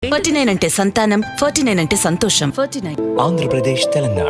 49 అంటే సంతానం, 49 అంటే సంతోషం. 49 ఆంధ్రప్రదేశ్, తెలంగాణ.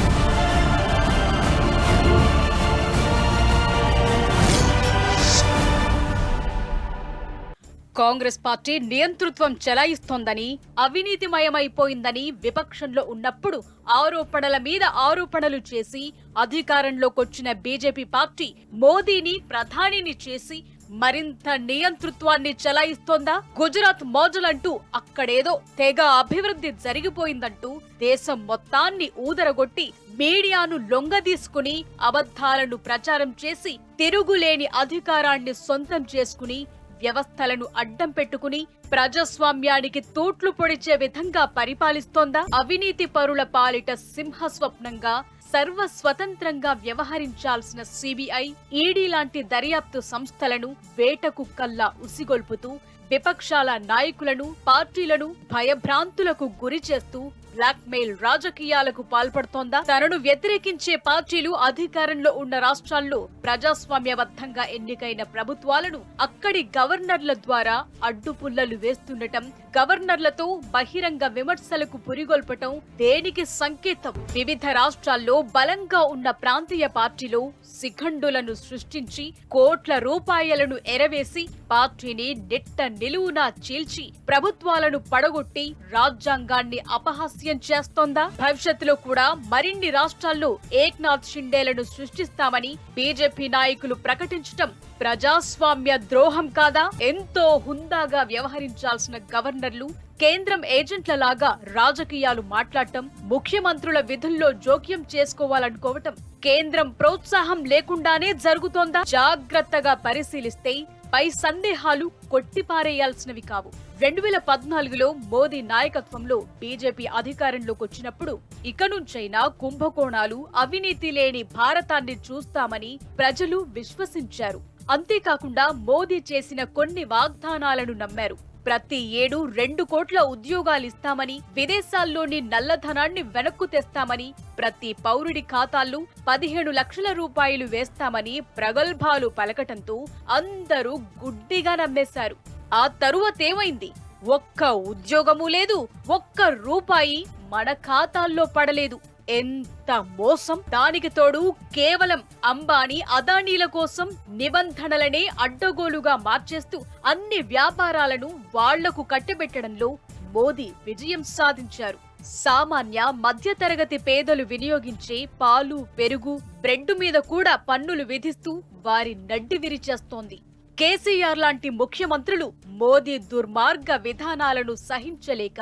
కాంగ్రెస్ పార్టీ నియంతృత్వం చెలాయిస్తోందని, అవినీతిమయమైపోయిందని విపక్షంలో ఉన్నప్పుడు ఆరోపణల మీద ఆరోపణలు చేసి అధికారంలోకొచ్చిన బీజేపీ పార్టీ మోదీని ప్రధానిని చేసి మరింత నియంతృత్వాన్ని చెలాయిస్తోందా? గుజరాత్ మోజలంటూ అక్కడేదో తెగ అభివృద్ధి జరిగిపోయిందంటూ దేశం మొత్తాన్ని ఊదరగొట్టి మీడియాను లొంగదీసుకుని అబద్ధాలను ప్రచారం చేసి తిరుగులేని అధికారాన్ని సొంతం చేసుకుని వ్యవస్థలను అడ్డం పెట్టుకుని ప్రజాస్వామ్యానికి తూట్లు పొడిచే విధంగా పరిపాలిస్తోందా? అవినీతి పరుల పాలిట సింహస్వప్నంగా సర్వస్వతంత్రంగా వ్యవహరించాల్సిన సిబిఐ, ఈడీ లాంటి దర్యాప్తు సంస్థలను వేటకుక్కల్లా ఉసిగొల్పుతూ విపక్షాల నాయకులను, పార్టీలను భయభ్రాంతులకు గురి చేస్తూ బ్లాక్మెయిల్ రాజకీయాలకు పాల్పడుతోందా? తనను వ్యతిరేకించే పార్టీలు అధికారంలో ఉన్న రాష్ట్రాల్లో ప్రజాస్వామ్యబద్ధంగా ఎన్నికైన ప్రభుత్వాలను అక్కడి గవర్నర్ల ద్వారా అడ్డుపుల్లలు వేస్తుండటం, గవర్నర్లతో బహిరంగ విమర్శలకు పురిగొల్పటం దేనికి సంకేతం? వివిధ రాష్ట్రాల్లో బలంగా ఉన్న ప్రాంతీయ పార్టీలు శిఖండులను సృష్టించి కోట్ల రూపాయలను ఎరవేసి పార్టీని నిట్ట నిలువునా చీల్చి ప్రభుత్వాలను పడగొట్టి రాజ్యాంగాన్ని అపహాస్యం చేస్తోందా? భవిష్యత్తులో కూడా మరిన్ని రాష్ట్రాల్లో ఏక్నాథ్ షిండేలను సృష్టిస్తామని బీజేపీ నాయకులు ప్రకటించటం ప్రజాస్వామ్య ద్రోహం కాదా? ఎంతో హుందాగా వ్యవహరించాల్సిన గవర్నర్లు కేంద్రం ఏజెంట్లలాగా రాజకీయాలు మాట్లాడటం, ముఖ్యమంత్రుల విధుల్లో జోక్యం చేసుకోవాలనుకోవటం కేంద్రం ప్రోత్సాహం లేకుండానే జరుగుతోందా? జాగ్రత్తగా పరిశీలిస్తే పై సందేహాలు కొట్టిపారేయాల్సినవి కావు. 2014లో మోదీ నాయకత్వంలో బీజేపీ అధికారంలోకి వచ్చినప్పుడు ఇక నుంచైనా కుంభకోణాలు, అవినీతి లేని భారతాన్ని చూస్తామని ప్రజలు విశ్వసించారు. అంతేకాకుండా మోదీ చేసిన కొన్ని వాగ్దానాలను నమ్మారు. ప్రతి ఏడు 2 కోట్ల ఉద్యోగాలిస్తామని, విదేశాల్లోని నల్లధనాన్ని వెనక్కు తెస్తామని, ప్రతి పౌరుడి ఖాతాల్లో 15 లక్షల రూపాయలు వేస్తామని ప్రగల్భాలు పలకటంతో అందరూ గుడ్డిగా నమ్మేశారు. ఆ తరువాతేమైంది? ఒక్క ఉద్యోగమూ లేదు, ఒక్క రూపాయి మన ఖాతాల్లో పడలేదు. ఎంత మోసం! దానికి తోడు కేవలం అంబానీ, అదానీల కోసం నిబంధనలనే అడ్డగోలుగా మార్చేస్తూ అన్ని వ్యాపారాలను వాళ్లకు కట్టబెట్టడంలో మోదీ విజయం సాధించారు. సామాన్య మధ్యతరగతి పేదలు వినియోగించే పాలు, పెరుగు, బ్రెడ్ మీద కూడా పన్నులు విధిస్తూ వారి నడ్డి విరిచేస్తోంది. కేసీఆర్ లాంటి ముఖ్యమంత్రులు మోదీ దుర్మార్గ విధానాలను సహించలేక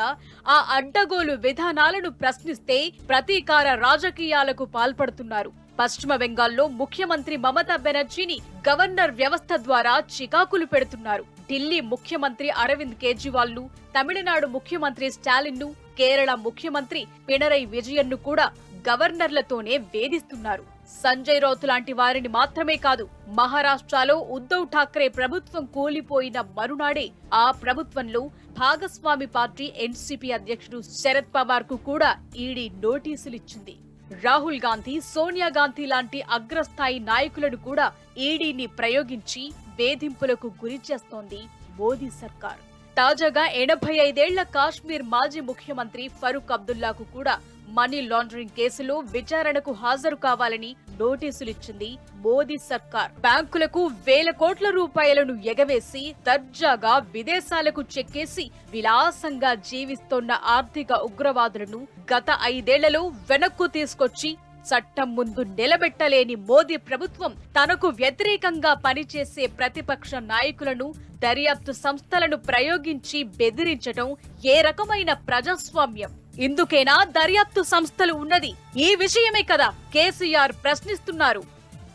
ఆ అడ్డగోలు విధానాలను ప్రశ్నిస్తే ప్రతీకార రాజకీయాలకు పాల్పడుతున్నారు. పశ్చిమ బెంగాల్లో ముఖ్యమంత్రి మమతా బెనర్జీని గవర్నర్ వ్యవస్థ ద్వారా చికాకులు పెడుతున్నారు. ఢిల్లీ ముఖ్యమంత్రి అరవింద్ కేజ్రీవాల్ ను, తమిళనాడు ముఖ్యమంత్రి స్టాలిన్ ను, కేరళ ముఖ్యమంత్రి పినరై విజయన్ ను కూడా గవర్నర్లతోనే వేధిస్తున్నారు. సంజయ్ రౌత్ లాంటి వారిని మాత్రమే కాదు, మహారాష్ట్రలో ఉద్దవ్ ఠాక్రే ప్రభుత్వం కూలిపోయిన మరునాడే ఆ ప్రభుత్వంలో భాగస్వామి పార్టీ ఎన్సీపీ అధ్యక్షుడు శరద్ పవార్ కు కూడా ఈడీ నోటీసులిచ్చింది. రాహుల్ గాంధీ, సోనియా గాంధీ లాంటి అగ్రస్థాయి నాయకులను కూడా ఈడీని ప్రయోగించి వేధింపులకు గురి చేస్తోంది మోదీ సర్కార్. తాజాగా 85 ఏళ్ల కాశ్మీర్ మాజీ ముఖ్యమంత్రి ఫరూక్ అబ్దుల్లాకు కూడా మనీ లాండరింగ్ కేసులో విచారణకు హాజరు కావాలని నోటీసులిచ్చింది మోదీ సర్కార్. బ్యాంకులకు వేల కోట్ల రూపాయలను ఎగవేసి దర్జాగా విదేశాలకు చెక్కేసి విలాసంగా జీవిస్తోన్న ఆర్థిక ఉగ్రవాదులను గత 5 ఏళ్లలో వెనక్కు తీసుకొచ్చి చట్టం ముందు నిలబెట్టలేని మోదీ ప్రభుత్వం తనకు వ్యతిరేకంగా పనిచేసే ప్రతిపక్ష నాయకులను, దర్యాప్తు సంస్థలను ప్రయోగించి బెదిరించడం ఏ రకమైన ప్రజాస్వామ్యం? ఇందుకేనా దర్యాప్తు సంస్థలు ఉన్నది? ఈ విషయమే కదా కేసీఆర్ ప్రశ్నిస్తున్నారు.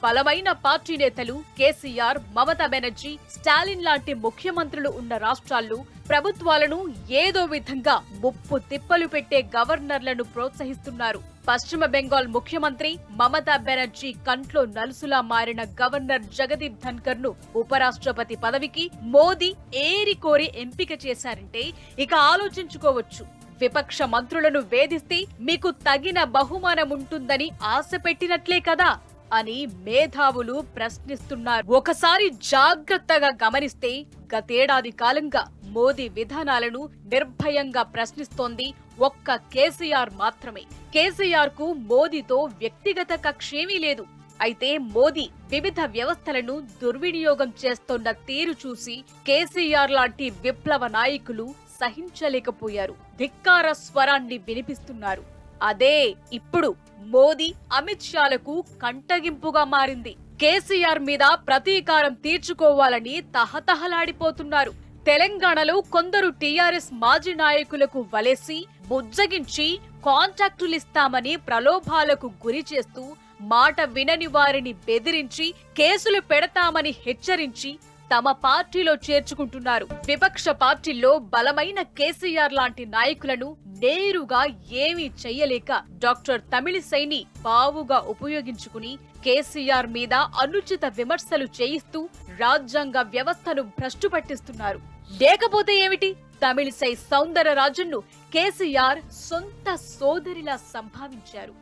బలమైన పార్టీ నేతలు కేసీఆర్, మమతా బెనర్జీ, స్టాలిన్ లాంటి ముఖ్యమంత్రులు ఉన్న రాష్ట్రాల్లో ప్రభుత్వాలను ఏదో విధంగా ముప్పు తిప్పలు పెట్టే గవర్నర్లను ప్రోత్సహిస్తున్నారు. పశ్చిమ బెంగాల్ ముఖ్యమంత్రి మమతా బెనర్జీ కంట్లో నలుసులా మారిన గవర్నర్ జగదీప్ ధన్కర్ ను ఉపరాష్ట్రపతి పదవికి మోదీ ఏరికోరి ఎంపిక చేశారంటే ఇక ఆలోచించుకోవచ్చు. విపక్ష మంత్రులను వేధిస్తే మీకు తగిన బహుమానముంటుందని ఆశ పెట్టినట్లే కదా అని మేధావులు ప్రశ్నిస్తున్నారు. ఒకసారి జాగ్రత్తగా గమనిస్తే గతేడాది కాలంగా మోదీ విధానాలను నిర్భయంగా ప్రశ్నిస్తోంది ఒక్క కేసీఆర్ మాత్రమే. కేసీఆర్ కు మోదీతో వ్యక్తిగత కక్షేమీ లేదు. అయితే మోదీ వివిధ వ్యవస్థలను దుర్వినియోగం చేస్తోన్న తీరు చూసి కేసీఆర్ లాంటి విప్లవ నాయకులు సహించలేకపోయారు. ధిక్కార స్వరాన్ని వినిపిస్తున్నారు. అదే ఇప్పుడు మోదీ, అమిత్ షాలకు కంటగింపుగా మారింది. కేసీఆర్ మీద ప్రతీకారం తీర్చుకోవాలని తహతహలాడిపోతున్నారు. తెలంగాణలో కొందరు టీఆర్ఎస్ మాజీ నాయకులకు వలేసి బుజ్జగించి కాంట్రాక్టులిస్తామని ప్రలోభాలకు గురి చేస్తూ మాట వినని వారిని బెదిరించి కేసులు పెడతామని హెచ్చరించి తమ పార్టీలో చేర్చుకుంటున్నారు. విపక్ష పార్టీల్లో బలమైన కేసీఆర్ లాంటి నాయకులను నేరుగా ఏమీ చెయ్యలేక డాక్టర్ తమిళిసైని పావుగా ఉపయోగించుకుని కేసీఆర్ మీద అనుచిత విమర్శలు చేయిస్తూ రాజ్యాంగ వ్యవస్థను భ్రష్టు పట్టిస్తున్నారు. లేకపోతే ఏమిటి, తమిళిసై సౌందరరాజన్ను కేసీఆర్ సొంత సోదరిలా సంభావించారు.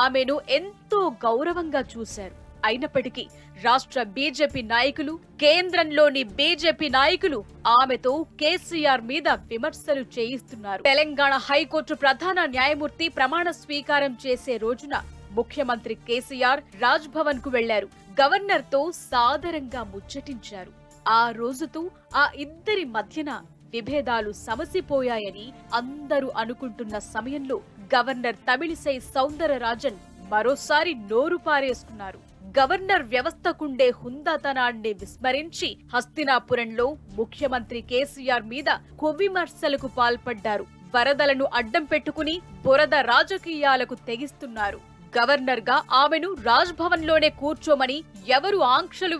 ఆమెను ఎంతో గౌరవంగా చూశారు. అయినప్పటికీ రాష్ట్ర బీజేపీ నాయకులు, కేంద్రంలోని బీజేపీ నాయకులు ఆమెతో కేసీఆర్ మీద విమర్శలు చేయిస్తున్నారు. తెలంగాణ హైకోర్టు ప్రధాన న్యాయమూర్తి ప్రమాణ స్వీకారం చేసే రోజున ముఖ్యమంత్రి కేసీఆర్ రాజ్ భవన్ కు వెళ్లారు. గవర్నర్ తో సాదరంగా ముచ్చటించారు. ఆ రోజుతో ఆ ఇద్దరి మధ్యన విభేదాలు సమసిపోయాయని అందరూ అనుకుంటున్న సమయంలో గవర్నర్ తమిళిసై సౌందరరాజన్ మరోసారి నోరు పారేసుకున్నారు. గవర్నర్ వ్యవస్థకుండే హుందాతనాన్ని విస్మరించి హస్తినాపురంలో ముఖ్యమంత్రి కేసీఆర్ మీద కువిమర్శలకు పాల్పడ్డారు. వరదలను అడ్డం పెట్టుకుని బురద రాజకీయాలకు తెగిస్తున్నారు. గవర్నర్ గా ఆమెను రాజ్ భవన్ లోనే కూర్చోమని ఎవరు ఆంక్షలు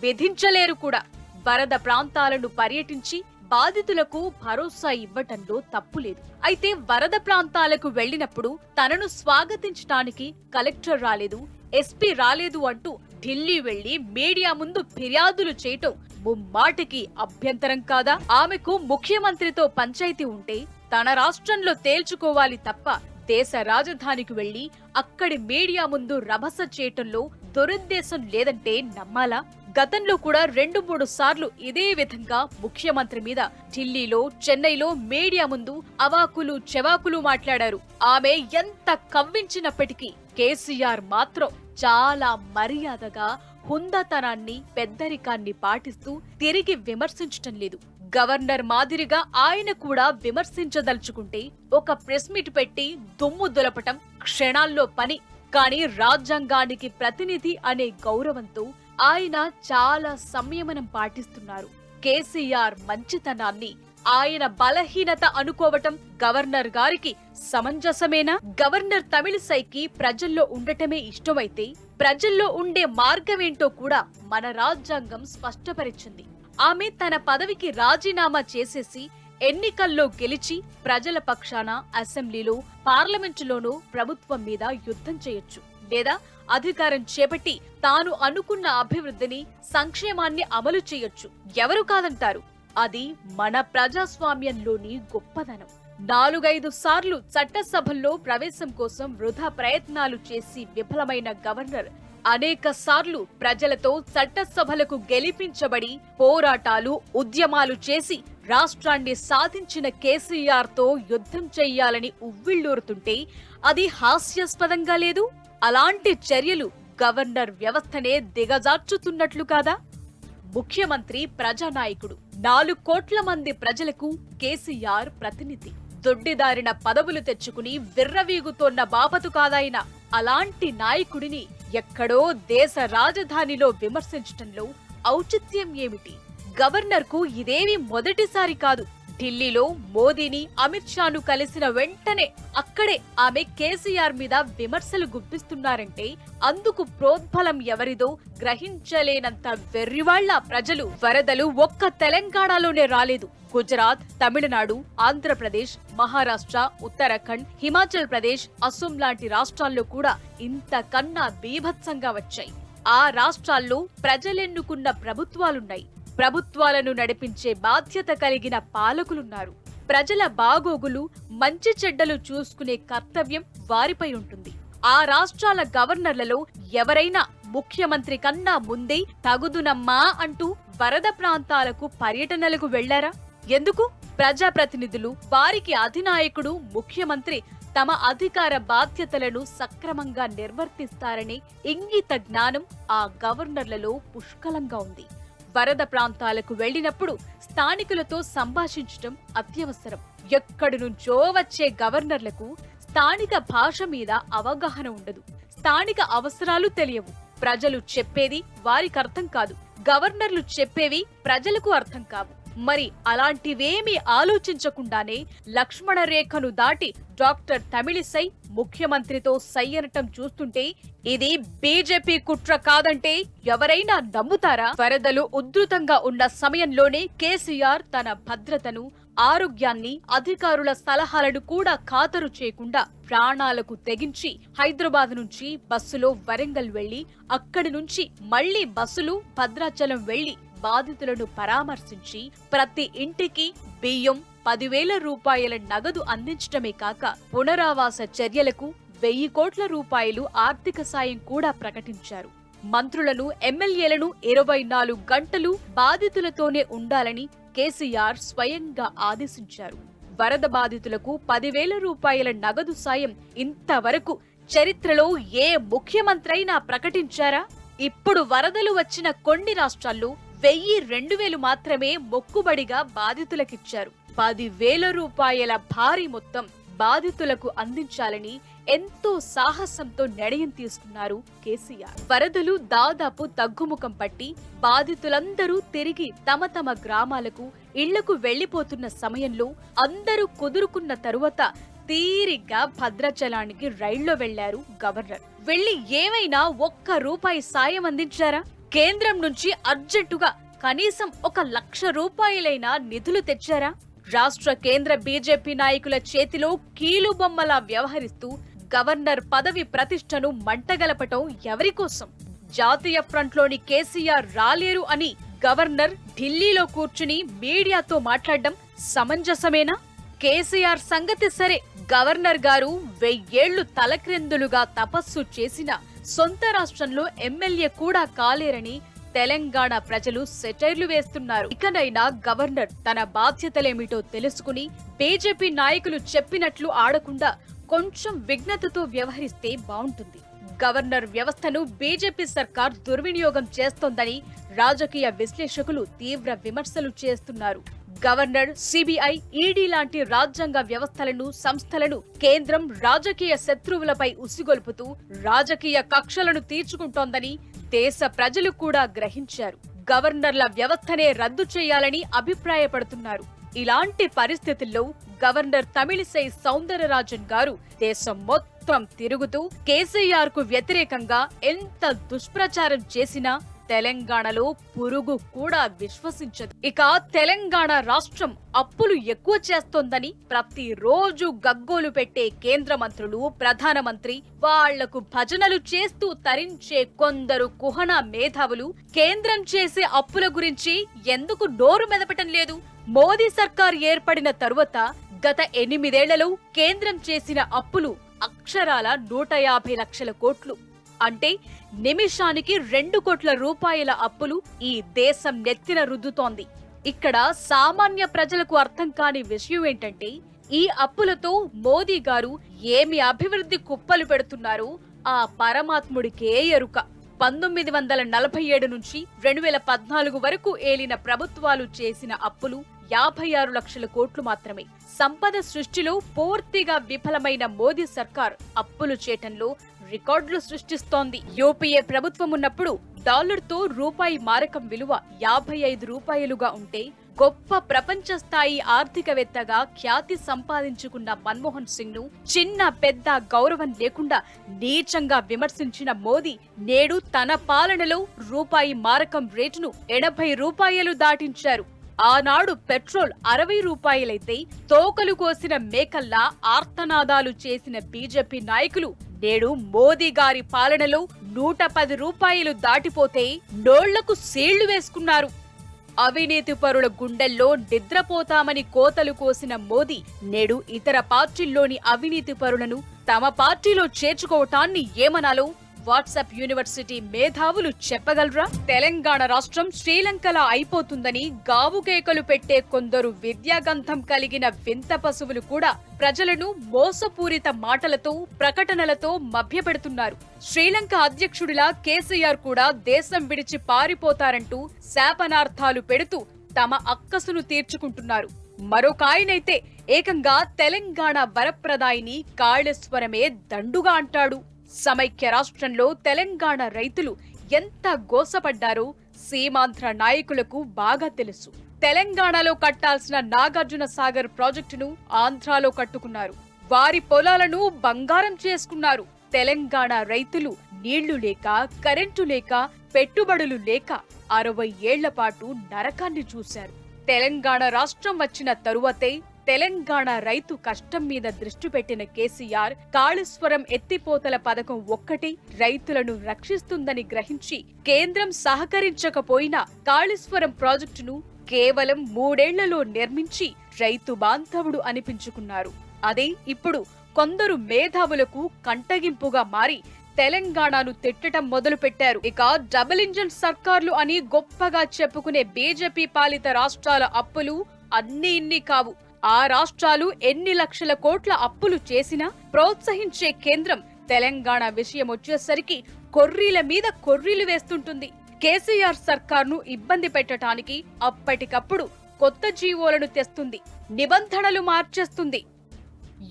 విధించలేరు కూడా. వరద ప్రాంతాలను పర్యటించి బాధితులకు భరోసా ఇవ్వటంలో తప్పులేదు. అయితే వరద ప్రాంతాలకు వెళ్లినప్పుడు తనను స్వాగతించడానికి కలెక్టర్ రాలేదు, ఎస్పీ రాలేదు అంటూ ఢిల్లీ వెళ్లి మీడియా ముందు ఫిర్యాదులు చేయటం ముమ్మాటికి అభ్యంతరం కాదా? ఆమెకు ముఖ్యమంత్రితో పంచాయతీ ఉంటే తన రాష్ట్రంలో తేల్చుకోవాలి తప్ప దేశ రాజధానికి వెళ్లి అక్కడి మీడియా ముందు రభస చేయటంలో దురుద్దేశం లేదంటే నమ్మాలా? గతంలో కూడా 2-3 సార్లు ఇదే విధంగా ముఖ్యమంత్రి మీద ఢిల్లీలో, చెన్నైలో మీడియా ముందు అవాకులు చెవాకులు మాట్లాడారు. ఆమె ఎంత కవ్వించినప్పటికీ కేసీఆర్ మాత్రం చాలా మర్యాదగా హుందాతనాన్ని, పెద్దరికాన్ని పాటిస్తూ తిరిగి విమర్శించటం లేదు. గవర్నర్ మాదిరిగా ఆయన కూడా విమర్శించదలుచుకుంటే ఒక ప్రెస్ మీట్ పెట్టి దుమ్ము దులపటం క్షణాల్లో పని. కానీ రాజ్యాంగానికి ప్రతినిధి అనే గౌరవంతో ఆయన చాలా సంయమనం పాటిస్తున్నారు. కేసీఆర్ మంచితనాన్ని ఆయన బలహీనత అనుకోవటం గవర్నర్ గారికి సమంజసమేనా? గవర్నర్ తమిళిసైకి ప్రజల్లో ఉండటమే ఇష్టమైతే ప్రజల్లో ఉండే మార్గమేంటో కూడా మన రాజ్యాంగం స్పష్టపరిచింది. ఆమె తన పదవికి రాజీనామా చేసేసి ఎన్నికల్లో గెలిచి ప్రజల పక్షాన అసెంబ్లీలో, పార్లమెంటులోనూ ప్రభుత్వం మీద యుద్ధం చేయొచ్చు. లేదా అధికారం చేపట్టి తాను అనుకున్న అభివృద్ధిని, సంక్షేమాన్ని అమలు చేయొచ్చు. ఎవరు కాదంటారు? అది మన ప్రజాస్వామ్యంలోని గొప్పదనం. 4-5 సార్లు చట్టసభల్లో ప్రవేశం కోసం వృధా ప్రయత్నాలు చేసి విఫలమైన గవర్నర్ అనేక సార్లు ప్రజలతో చట్టసభలకు గెలిపించబడి పోరాటాలు, ఉద్యమాలు చేసి రాష్ట్రాన్ని సాధించిన కేసీఆర్ తో యుద్ధం చెయ్యాలని ఉవ్విళ్లూరుతుంటే అది హాస్యాస్పదంగా లేదు? అలాంటి చర్యలు గవర్నర్ వ్యవస్థనే దిగజార్చుతున్నట్లు కాదా? ముఖ్యమంత్రి ప్రజానాయకుడు. 4 కోట్ల మంది ప్రజలకు కేసీఆర్ ప్రతినిధి. దొడ్డిదారిన పదవులు తెచ్చుకుని విర్రవీగుతోన్న బాపతు కాదాయన. అలాంటి నాయకుడిని ఎక్కడో దేశ రాజధానిలో విమర్శించటంలో ఔచిత్యం ఏమిటి? గవర్నర్ కు ఇదేవి మొదటిసారి కాదు. ఢిల్లీలో మోదీని, అమిత్ షాను కలిసిన వెంటనే అక్కడే ఆమె కేసీఆర్ మీద విమర్శలు గుప్పిస్తున్నారంటే అందుకు ప్రోద్బలం ఎవరిదో గ్రహించలేనంత వెర్రివాళ్ల ప్రజలు. వరదలు ఒక్క తెలంగాణలోనే రాలేదు. గుజరాత్, తమిళనాడు, ఆంధ్రప్రదేశ్, మహారాష్ట్ర, ఉత్తరాఖండ్, హిమాచల్ ప్రదేశ్, అస్సోం లాంటి రాష్ట్రాల్లో కూడా ఇంతకన్నా బీభత్సంగా వచ్చాయి. ఆ రాష్ట్రాల్లో ప్రజలెన్నుకున్న ప్రభుత్వాలున్నాయి. ప్రభుత్వాలను నడిపించే బాధ్యత కలిగిన పాలకులున్నారు. ప్రజల బాగోగులు, మంచి చెడ్డలు చూసుకునే కర్తవ్యం వారిపై ఉంటుంది. ఆ రాష్ట్రాల గవర్నర్లలో ఎవరైనా ముఖ్యమంత్రి కన్నా ముందే తగుదునమ్మా అంటూ వరద ప్రాంతాలకు పర్యటనలకు వెళ్లారా? ఎందుకు? ప్రజాప్రతినిధులు, వారికి అధినాయకుడు ముఖ్యమంత్రి తమ అధికార బాధ్యతలను సక్రమంగా నిర్వర్తిస్తారనే ఇంగిత జ్ఞానం ఆ గవర్నర్లలో పుష్కలంగా ఉంది. వరద ప్రాంతాలకు వెళ్లినప్పుడు స్థానికులతో సంభాషించటం అత్యవసరం. ఎక్కడి నుంచో వచ్చే గవర్నర్లకు స్థానిక భాష మీద అవగాహన ఉండదు. స్థానిక అవసరాలు తెలియవు. ప్రజలు చెప్పేది వారికి అర్థం కాదు. గవర్నర్లు చెప్పేవి ప్రజలకు అర్థం కావు. మరి అలాంటివేమీ ఆలోచించకుండానే లక్ష్మణ రేఖను దాటి డాక్టర్ తమిళిసై ముఖ్యమంత్రితో సై అనటం చూస్తుంటే ఇది బీజేపీ కుట్ర కాదంటే ఎవరైనా నమ్ముతారా? వరదలు ఉధృతంగా ఉన్న సమయంలోనే కేసీఆర్ తన భద్రతను, ఆరోగ్యాన్ని, అధికారుల సలహాలను కూడా ఖాతరు చేయకుండా ప్రాణాలకు తెగించి హైదరాబాద్ నుంచి బస్సులో వరంగల్ వెళ్లి అక్కడి నుంచి మళ్లీ బస్సులు భద్రాచలం వెళ్లి బాధితులను పరామర్శించి ప్రతి ఇంటికి బియ్యం, 10,000 రూపాయల నగదు అందించడమే కాక పునరావాస చర్యలకు 1,000 కోట్ల రూపాయలు ఆర్థిక సాయం కూడా ప్రకటించారు. మంత్రులను, ఎమ్మెల్యేలను 24 గంటలు బాధితులతోనే ఉండాలని కేసీఆర్ స్వయంగా ఆదేశించారు. వరద బాధితులకు 10,000 రూపాయల నగదు సాయం ఇంతవరకు చరిత్రలో ఏ ముఖ్యమంత్రైనా ప్రకటించారా? ఇప్పుడు వరదలు వచ్చిన కొన్ని రాష్ట్రాల్లో 1,000-2,000 మాత్రమే మొక్కుబడిగా బాధితులకిచ్చారు. 10,000 రూపాయల భారీ మొత్తం బాధితులకు అందించాలని ఎంతో సాహసంతో నిర్ణయం తీసుకున్నారు కేసీఆర్. వరదలు దాదాపు తగ్గుముఖం పట్టి బాధితులందరూ తిరిగి తమ తమ గ్రామాలకు, ఇళ్లకు వెళ్లిపోతున్న సమయంలో అందరూ కుదురుకున్న తరువాత తీరిగ్గా భద్రాచలానికి రైల్లో వెళ్లారు గవర్నర్. వెళ్లి ఏమైనా ₹1 సాయం అందించారా? కేంద్రం నుంచి అర్జెంటుగా కనీసం 1,00,000 రూపాయలైనా నిధులు తెచ్చారా? రాష్ట్ర, కేంద్ర బీజేపీ నాయకుల చేతిలో కీలుబొమ్మలా వ్యవహరిస్తూ గవర్నర్ పదవి ప్రతిష్టను మంటగలపటం ఎవరికోసం? జాతీయ ఫ్రంట్లోని కేసీఆర్ రాలేరు అని గవర్నర్ ఢిల్లీలో కూర్చుని మీడియాతో మాట్లాడడం సమంజసమేనా? కేసీఆర్ సంగతి సరే, గవర్నర్ గారు 1000 ఏళ్లు తలక్రిందులుగా తపస్సు చేసిన సొంత రాష్ట్రంలో ఎమ్మెల్యే కూడా కాలేరని తెలంగాణ ప్రజలు సెటైర్లు వేస్తున్నారు. ఇకనైనా గవర్నర్ తన బాధ్యతలేమిటో తెలుసుకుని బీజేపీ నాయకులు చెప్పినట్లు ఆడకుండా కొంచెం విఘ్నతతో వ్యవహరిస్తే బావుంటుంది. గవర్నర్ వ్యవస్థను బీజేపీ సర్కార్ దుర్వినియోగం చేస్తోందని రాజకీయ విశ్లేషకులు తీవ్ర విమర్శలు చేస్తున్నారు. గవర్నర్, సిబిఐ, ఈడీ లాంటి రాజ్యాంగ వ్యవస్థలను, సంస్థలను కేంద్రం రాజకీయ శత్రువులపై ఉసిగొల్పుతూ రాజకీయ కక్షలను తీర్చుకుంటోందని దేశ ప్రజలు కూడా గ్రహించారు. గవర్నర్ల వ్యవస్థనే రద్దు చేయాలని అభిప్రాయపడుతున్నారు. ఇలాంటి పరిస్థితుల్లో గవర్నర్ తమిళిసై సౌందరరాజన్ గారు దేశం మొత్తం తిరుగుతూ కేసీఆర్ కు వ్యతిరేకంగా ఎంత దుష్ప్రచారం చేసినా తెలంగాణలో పురుగు కూడా విశ్వసించదు. ఇక తెలంగాణ రాష్ట్రం అప్పులు ఎక్కువ చేస్తోందని ప్రతిరోజు గగ్గోలు పెట్టే కేంద్ర మంత్రులు, ప్రధానమంత్రి, వాళ్లకు భజనలు చేస్తూ తరించే కొందరు కుహన మేధావులు కేంద్రం చేసే అప్పుల గురించి ఎందుకు నోరు మెదపటం లేదు? మోదీ సర్కార్ ఏర్పడిన తరువాత గత 8 ఏళ్లలో కేంద్రం చేసిన అప్పులు అక్షరాల 150 లక్షల కోట్లు. అంటే నిమిషానికి 2 కోట్ల రూపాయల అప్పులు ఈ దేశం నెత్తిన రుద్దుతోంది. ఇక్కడ సామాన్య ప్రజలకు అర్థం కాని విషయం ఏంటంటే, ఈ అప్పులతో మోదీ గారు ఏమి అభివృద్ధి కుప్పలు పెడుతున్నారో ఆ పరమాత్ముడికే ఎరుక. 1947 నుంచి 2014 వరకు ఏలిన ప్రభుత్వాలు చేసిన అప్పులు 56 లక్షల కోట్లు మాత్రమే. సంపద సృష్టిలో పూర్తిగా విఫలమైన మోదీ సర్కార్ అప్పులు చేయటంలో రికార్డులు సృష్టిస్తోంది. యూపీఏ ప్రభుత్వం ఉన్నప్పుడు డాలర్తో రూపాయి మారకం విలువ 55 రూపాయలుగా ఉంటే గొప్ప ప్రపంచ స్థాయి ఆర్థికవేత్తగా ఖ్యాతి సంపాదించుకున్న మన్మోహన్ సింగ్ ను చిన్న పెద్ద గౌరవం లేకుండా నీచంగా విమర్శించిన మోదీ నేడు తన పాలనలో రూపాయి మారకం రేటును 80 రూపాయలు దాటించారు. ఆనాడు పెట్రోల్ 60 రూపాయలైతే తోకలు కోసిన మేకల్లా ఆర్తనాదాలు చేసిన బీజేపీ నాయకులు నేడు మోదీ గారి పాలనలో 110 రూపాయలు దాటిపోతే నోళ్లకు సీళ్లు వేసుకున్నారు. అవినీతి పరుల గుండెల్లో నిద్రపోతామని కోతలు కోసిన మోదీ నేడు ఇతర పార్టీల్లోని అవినీతి పరులను తమ పార్టీలో చేర్చుకోవటాన్ని ఏమనాలో వాట్సాప్ యూనివర్సిటీ మేధావులు చెప్పగలరా? తెలంగాణ రాష్ట్రం శ్రీలంకలా అయిపోతుందని గావుకేకలు పెట్టే కొందరు విద్యాగంధం కలిగిన వింత పశువులు కూడా ప్రజలను మోసపూరిత మాటలతో, ప్రకటనలతో మభ్యపెడుతున్నారు. శ్రీలంక అధ్యక్షుడిలా కేసీఆర్ కూడా దేశం విడిచి పారిపోతారంటూ శాపనార్థాలు పెడుతూ తమ అక్కసును తీర్చుకుంటున్నారు. మరొక ఆయనైతే ఏకంగా తెలంగాణ వరప్రదాయిని కాళేశ్వరమే దండుగా అంటాడు. సమైక్య రాష్ట్రంలో తెలంగాణ రైతులు ఎంత గోసపడ్డారో సీమాంధ్ర నాయకులకు బాగా తెలుసు. తెలంగాణలో కట్టాల్సిన నాగార్జున సాగర్ ప్రాజెక్టును ఆంధ్రాలో కట్టుకున్నారు. వారి పొలాలను బంగారం చేసుకున్నారు. తెలంగాణ రైతులు నీళ్లు లేక, కరెంటు లేక, పెట్టుబడులు లేక 60 ఏళ్ల పాటు నరకాన్ని చూశారు. తెలంగాణ రాష్ట్రం వచ్చిన తరువాతే తెలంగాణ రైతు కష్టం మీద దృష్టి పెట్టిన కేసీఆర్ కాళేశ్వరం ఎత్తిపోతల పథకం ఒక్కటి రైతులను రక్షిస్తుందని గ్రహించి కేంద్రం సహకరించకపోయినా కాళేశ్వరం ప్రాజెక్టును కేవలం 3 ఏళ్లలో నిర్మించి రైతు బాంధవుడు అనిపించుకున్నారు. అదే ఇప్పుడు కొందరు మేధావులకు కంటగింపుగా మారి తెలంగాణను తిట్టడం మొదలుపెట్టారు. ఇక డబుల్ ఇంజన్ సర్కార్లు అని గొప్పగా చెప్పుకునే బీజేపీ పాలిత రాష్ట్రాల అప్పులు అన్ని ఇన్ని కావు. ఆ రాష్ట్రాలు ఎన్ని లక్షల కోట్ల అప్పులు చేసినా ప్రోత్సహించే కేంద్రం తెలంగాణ విషయం వచ్చేసరికి కొర్రీల మీద కొర్రీలు వేస్తుంటుంది. కేసీఆర్ సర్కార్ను ఇబ్బంది పెట్టడానికి అప్పటికప్పుడు కొత్త జీవోలను తెస్తుంది, నిబంధనలు మార్చేస్తుంది.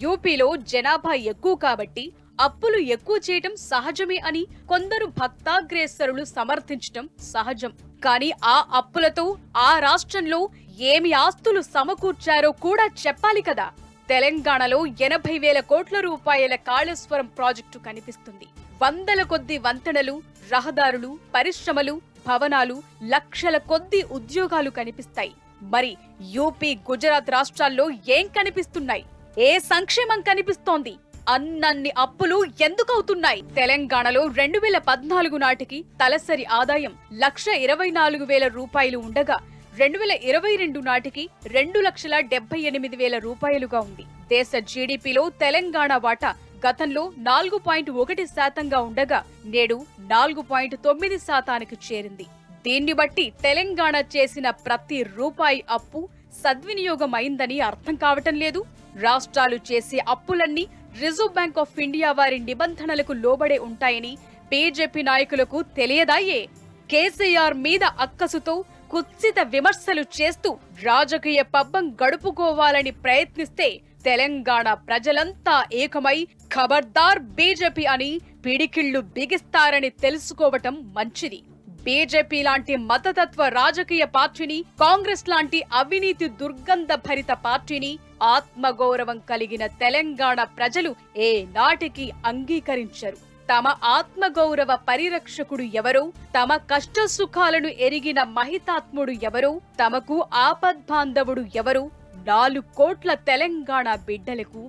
యూపీలో జనాభా ఎక్కువ కాబట్టి అప్పులు ఎక్కువ చేయటం సహజమే అని కొందరు భక్తాగ్రేసరులు సమర్థించటం సహజం. కానీ ఆ అప్పులతో ఆ రాష్ట్రంలో ఏమి ఆస్తులు సమకూర్చారో కూడా చెప్పాలి కదా. తెలంగాణలో 80,000 కోట్ల రూపాయల కాళేశ్వరం ప్రాజెక్టు కనిపిస్తుంది. వందల కొద్ది వంతెనలు, రహదారులు, పరిశ్రమలు, భవనాలు, లక్షల కొద్ది ఉద్యోగాలు కనిపిస్తాయి. మరి యూపీ, గుజరాత్ రాష్ట్రాల్లో ఏం కనిపిస్తున్నాయి? ఏ సంక్షేమం కనిపిస్తోంది? అన్నన్ని అప్పులు ఎందుకవుతున్నాయి? తెలంగాణలో 2014 నాటికి తలసరి ఆదాయం 1,24,000 రూపాయలు ఉండగా 2022 నాటికి 2,78,000 రూపాయలుగా ఉంది. దేశ జీడీపీలో తెలంగాణ వాటా గతంలో 4.1% ఉండగా నేడు 4.9% చేరింది. దీన్ని బట్టి తెలంగాణ చేసిన ప్రతి రూపాయి అప్పు సద్వినియోగం అయిందని అర్థం కావటం లేదు. రాష్ట్రాలు చేసే అప్పులన్నీ రిజర్వ్ బ్యాంక్ ఆఫ్ ఇండియా వారి నిబంధనలకు లోబడే ఉంటాయని బీజేపీ నాయకులకు తెలియదాయే. కేసీఆర్ మీద అక్కసుతో కుత్సిత విమర్శలు చేస్తూ రాజకీయ పబ్బం గడుపుకోవాలని ప్రయత్నిస్తే తెలంగాణ ప్రజలంతా ఏకమై ఖబర్దార్ బీజేపీ అని పిడికిళ్లు బిగిస్తారని తెలుసుకోవటం మంచిది. బీజేపీ లాంటి మతతత్వ రాజకీయ పార్టీని, కాంగ్రెస్ లాంటి అవినీతి దుర్గంధ భరిత పార్టీని ఆత్మగౌరవం కలిగిన తెలంగాణ ప్రజలు ఏ నాటికి అంగీకరించరు. తమ ఆత్మగౌరవ పరిరక్షకుడు ఎవరో, తమ కష్ట సుఖాలను ఎరిగిన మహితాత్ముడు ఎవరో, తమకు ఆపద్బాంధవుడు ఎవరో 4 కోట్ల తెలంగాణ బిడ్డలకు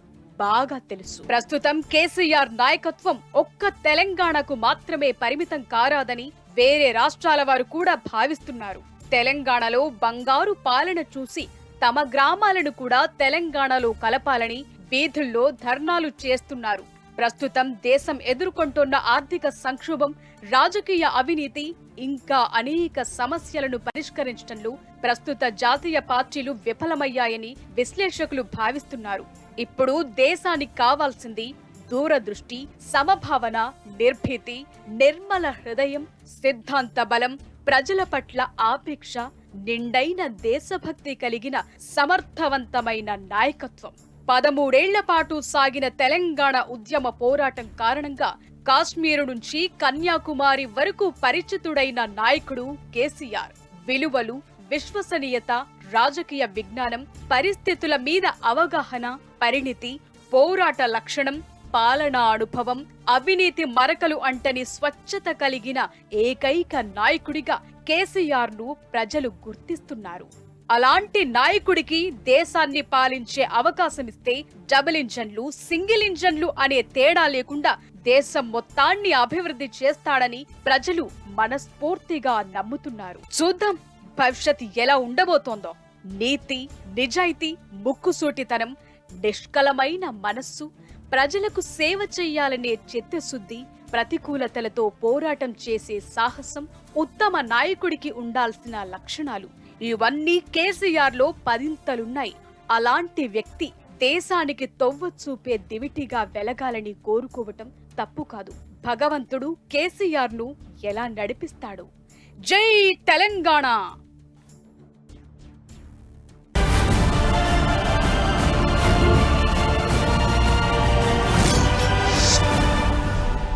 బాగా తెలుసు. ప్రస్తుతం కేసీఆర్ నాయకత్వం ఒక్క తెలంగాణకు మాత్రమే పరిమితం కారాదని వేరే రాష్ట్రాల వారు కూడా భావిస్తున్నారు. తెలంగాణలో బంగారు పాలన చూసి తమ గ్రామాలను కూడా తెలంగాణలో కలపాలని వీధుల్లో ధర్నాలు చేస్తున్నారు. ప్రస్తుతం దేశం ఎదుర్కొంటున్న ఆర్థిక సంక్షోభం, రాజకీయ అవినీతి ఇంకా అనేక సమస్యలను పరిష్కరించడంలో ప్రస్తుత జాతీయ పార్టీలు విఫలమయ్యాయని విశ్లేషకులు భావిస్తున్నారు. ఇప్పుడు దేశానికి కావాల్సింది దూరదృష్టి, సమభావన, నిర్భీతి, నిర్మల హృదయం, సిద్ధాంత బలం, ప్రజల పట్ల ఆపేక్ష, నిండైన దేశభక్తి కలిగిన సమర్థవంతమైన నాయకత్వం. 13 ఏళ్ల పాటు సాగిన తెలంగాణ ఉద్యమ పోరాటం కారణంగా కాశ్మీరు నుంచి కన్యాకుమారి వరకు పరిచితుడైన నాయకుడు కేసీఆర్. విలువలు, విశ్వసనీయత, రాజకీయ విజ్ఞానం, పరిస్థితుల మీద అవగాహన, పరిణితి, పోరాట లక్షణం, పాలనా అనుభవం, అవినీతి మరకలు అంటని స్వచ్ఛత కలిగిన ఏకైక నాయకుడిగా కేసీఆర్ ను ప్రజలు గుర్తిస్తున్నారు. అలాంటి నాయకుడికి దేశాన్ని పాలించే అవకాశమిస్తే డబుల్ ఇంజన్లు, సింగిల్ ఇంజన్లు అనే తేడా లేకుండా దేశం మొత్తాన్ని అభివృద్ధి చేస్తాడని ప్రజలు మనస్ఫూర్తిగా నమ్ముతున్నారు. చూద్దాం భవిష్యత్ ఎలా ఉండబోతోందో. నీతి, నిజాయితీ, ముక్కుసూటితనం, నిష్కలమైన మనస్సు, ప్రజలకు సేవ చెయ్యాలనే చిత్తశుద్ధి, ప్రతికూలతలతో పోరాటం చేసే సాహసం ఉత్తమ నాయకుడికి ఉండాల్సిన లక్షణాలు ఇవన్నీ కేసీఆర్లో పదింతలున్నాయి. అలాంటి వ్యక్తి దేశానికి తొవ్వ చూపే దివిటిగా వెలగాలని కోరుకోవటం తప్పు కాదు. భగవంతుడు కేసీఆర్ను ఎలా నడిపిస్తాడు? జై తెలంగాణ!